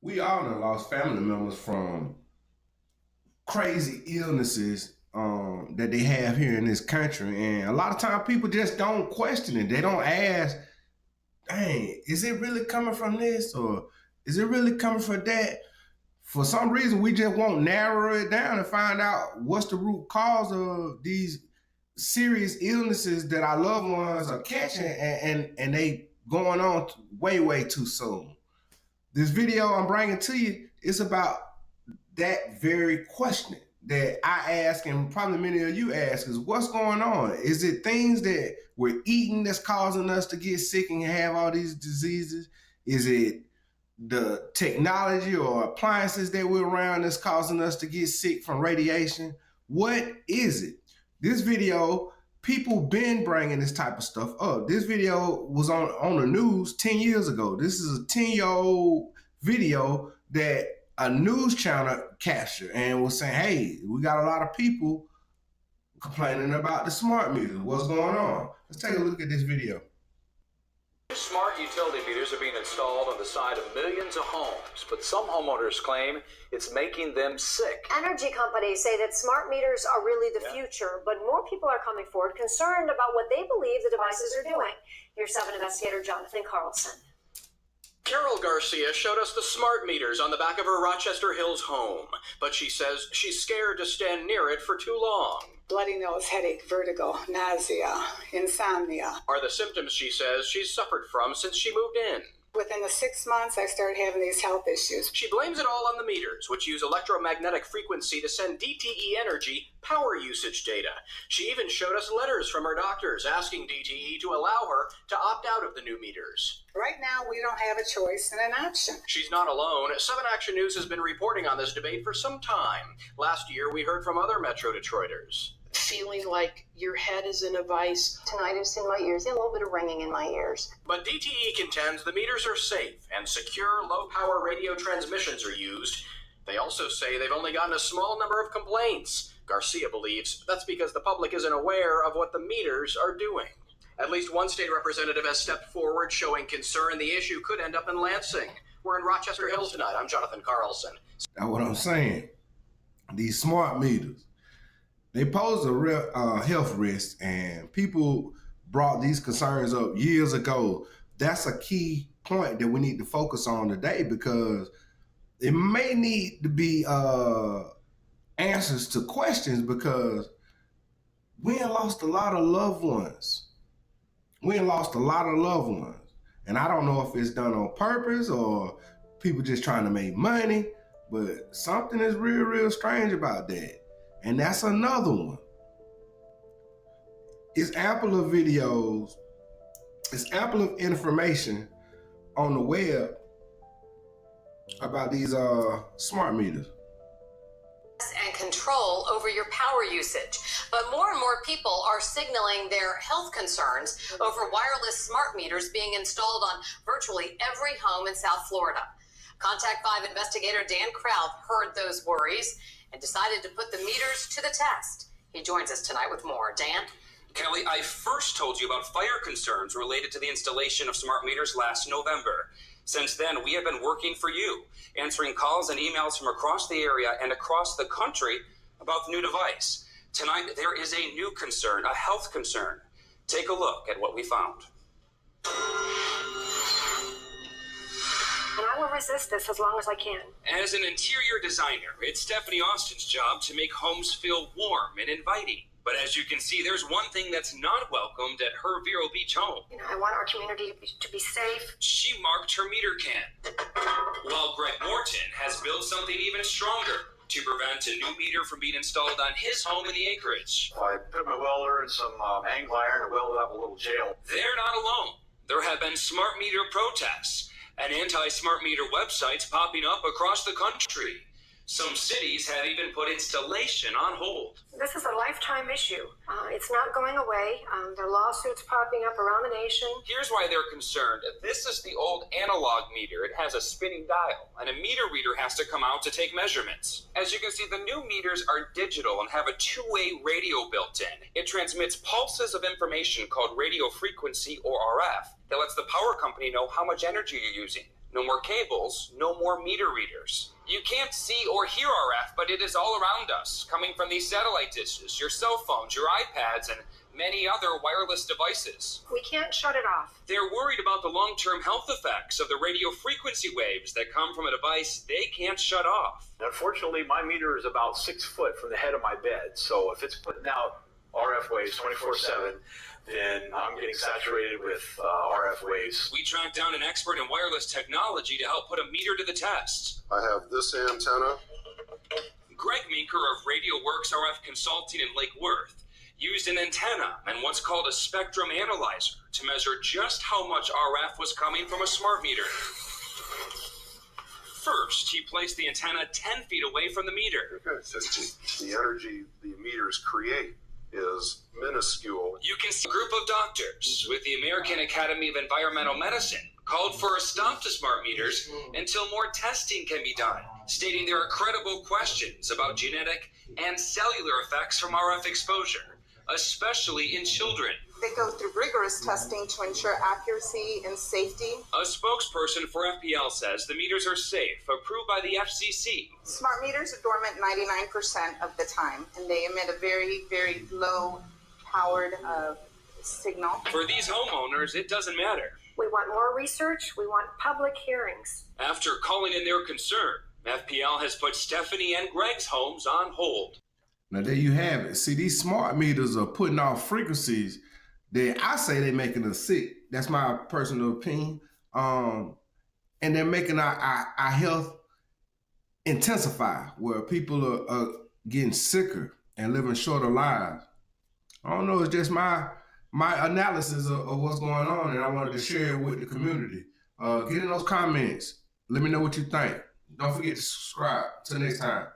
We all done lost family members from crazy illnesses that they have here in this country. And a lot of time people just don't question it. They don't ask, dang, is it really coming from this or is it really coming from that? For some reason, we just won't narrow it down and find out what's the root cause of these serious illnesses that our loved ones are catching and they going on way too soon. This video I'm bringing to you is about that very question that I ask, and probably many of you ask, is what's going on? Is it things that we're eating that's causing us to get sick and have all these diseases? Is it the technology or appliances that we're around that's causing us to get sick from radiation? What is it? This video, people been bringing this type of stuff up. This video was on the news 10 years ago. This is a 10-year-old video that a news channel captured and was saying, hey, we got a lot of people complaining about the smart meters. What's going on? Let's take a look at this video. Smart utility meters are being installed on the side of millions of homes, but some homeowners claim it's making them sick. Energy companies say that smart meters are really the future, but more people are coming forward concerned about what they believe the devices are doing. Here's 7 investigator Jonathan Carlson. Carol Garcia showed us the smart meters on the back of her Rochester Hills home, but she says she's scared to stand near it for too long. Bloody nose, headache, vertigo, nausea, insomnia Are the symptoms she says she's suffered from since she moved in. Within the 6 months, I started having these health issues. She blames it all on the meters, which use electromagnetic frequency to send DTE Energy power usage data. She even showed us letters from her doctors asking DTE to allow her to opt out of the new meters. Right now, we don't have a choice and an option. She's not alone. 7 Action News has been reporting on this debate for some time. Last year, we heard from other Metro Detroiters. Feeling like your head is in a vice. Tinnitus in my ears, and a little bit of ringing in my ears. But DTE contends the meters are safe and secure low-power radio transmissions are used. They also say they've only gotten a small number of complaints. Garcia believes that's because the public isn't aware of what the meters are doing. At least one state representative has stepped forward showing concern the issue could end up in Lansing. We're in Rochester Hills tonight. I'm Jonathan Carlson. That's what I'm saying. These smart meters, they pose a real health risk, and people brought these concerns up years ago. That's a key point that we need to focus on today, because it may need to be answers to questions, because we have lost a lot of loved ones. And I don't know if it's done on purpose or people just trying to make money, but something is real strange about that. And that's another one. It's ample of videos, it's ample of information on the web about these smart meters. And control over your power usage. But more and more people are signaling their health concerns over wireless smart meters being installed on virtually every home in South Florida. Contact 5 investigator Dan Kraut heard those worries and decided to put the meters to the test. He joins us tonight with more. Dan? Kelly, I first told you about fire concerns related to the installation of smart meters last November. Since then, we have been working for you, answering calls and emails from across the area and across the country about the new device. Tonight, there is a new concern, a health concern. Take a look at what we found. And I will resist this as long as I can. As an interior designer, it's Stephanie Austin's job to make homes feel warm and inviting. But as you can see, there's one thing that's not welcomed at her Vero Beach home. I want our community to be safe. She marked her meter can. While Greg Morton has built something even stronger to prevent a new meter from being installed on his home in the acreage. I put my welder and some angle iron and welded up a little jail. They're not alone. There have been smart meter protests and anti-smart meter websites popping up across the country. Some cities have even put installation on hold. This is a lifetime issue. It's not going away. There are lawsuits popping up around the nation. Here's why they're concerned. This is the old analog meter. It has a spinning dial, and a meter reader has to come out to take measurements. As you can see, the new meters are digital and have a two-way radio built in. It transmits pulses of information called radio frequency, or RF, that lets the power company know how much energy you're using. No more cables, no more meter readers. You can't see or hear RF, but it is all around us, coming from these satellite dishes, your cell phones, your iPads, and many other wireless devices. We can't shut it off. They're worried about the long-term health effects of the radio frequency waves that come from a device they can't shut off. Unfortunately, my meter is about 6 foot from the head of my bed. So if it's putting out RF waves 24/7, then I'm getting saturated with RF waves. We tracked down an expert in wireless technology to help put a meter to the test. I have this antenna. Greg Meeker of Radio Works RF Consulting in Lake Worth used an antenna and what's called a spectrum analyzer to measure just how much RF was coming from a smart meter. First, he placed the antenna 10 feet away from the meter. Okay, so the energy the meters create is minuscule. You can see a group of doctors with the American Academy of Environmental Medicine called for a stop to smart meters until more testing can be done, stating there are credible questions about genetic and cellular effects from RF exposure, especially in children. They go through rigorous testing to ensure accuracy and safety. A spokesperson for FPL says the meters are safe, approved by the FCC. Smart meters are dormant 99% of the time, and they emit a very, very low-powered signal. For these homeowners, it doesn't matter. We want more research. We want public hearings. After calling in their concern, FPL has put Stephanie and Greg's homes on hold. Now there you have it. See, these smart meters are putting off frequencies that I say they're making us sick. That's my personal opinion. And they're making our health intensify, where people are getting sicker and living shorter lives. I don't know, it's just my analysis of what's going on, and I wanted to share it with the community. Get in those comments. Let me know what you think. Don't forget to subscribe. Till next time.